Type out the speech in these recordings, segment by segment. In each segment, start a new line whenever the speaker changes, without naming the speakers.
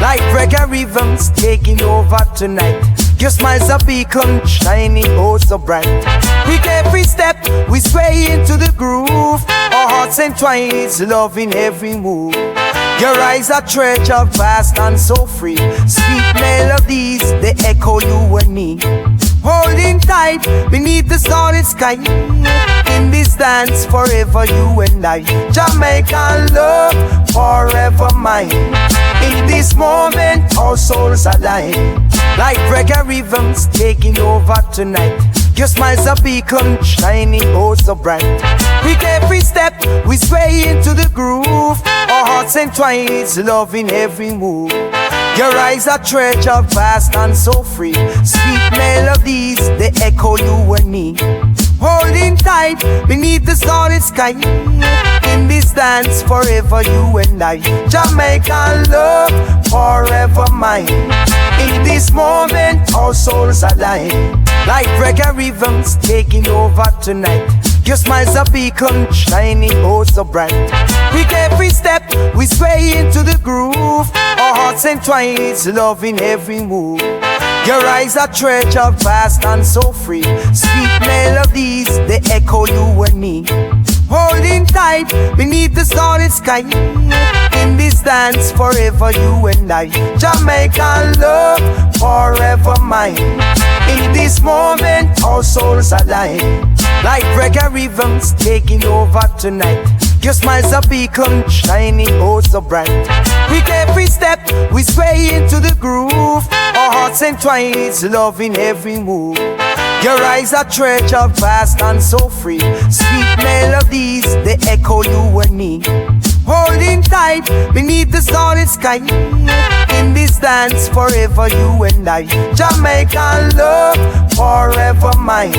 like reggae rhythms taking over tonight. Your smile's a beacon, shining oh so bright. With every step, we sway into the groove. Our hearts entwined, loving every move. Your eyes are treasure, vast and so free. Sweet melodies, they echo you and me. Holding tight beneath the solid sky. In this dance, forever you and I. Jamaican love, forever mine. In this moment, our souls align. Like reggae rhythms taking over tonight. Your smile's a beacon, shining oh so bright. With every step, we sway into the groove. Our hearts entwined, loving every move. Your eyes are treasure, vast and so free. Sweet melodies, they echo you and me. Holding tight beneath the solid sky. In this dance, forever you and I. Jamaican love, forever mine. In this moment, our souls align. Like reggae rhythms taking over tonight. Your smile's a beacon, shining oh so bright. With every step, we sway into the groove. Our hearts entwined, loving every move. Your eyes are treasure, vast and so free. Sweet melodies, they echo you and me. Holding tight beneath the solid sky. In this dance, forever you and I. Jamaican love, forever mine. In this moment, our souls align. Like reggae rhythms taking over tonight. Your smile's a beacon, shining oh so bright. With every step, we sway into the groove. Our hearts entwined, loving every move. Your eyes are treasure, vast and so free. Sweet melodies, they echo you and me. Holding tight beneath the solid sky. In this dance, forever you and I. Jamaican love, forever mine.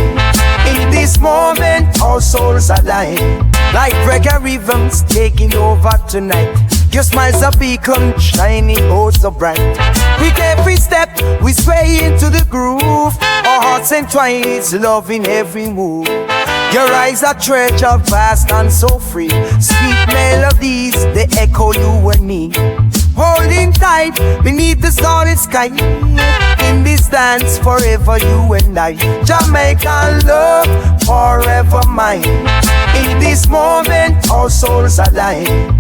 In this moment, our souls align. Like reggae rhythms taking over tonight. Your smile's a beacon, shining oh so bright. With every step, we sway into the groove. Our hearts entwined, loving every move. Your eyes are treasure, vast and so free. Sweet melodies, they echo you and me. Holding tight beneath the solid sky. In this dance, forever you and I. Jamaican love, forever mine. In this moment, our souls align.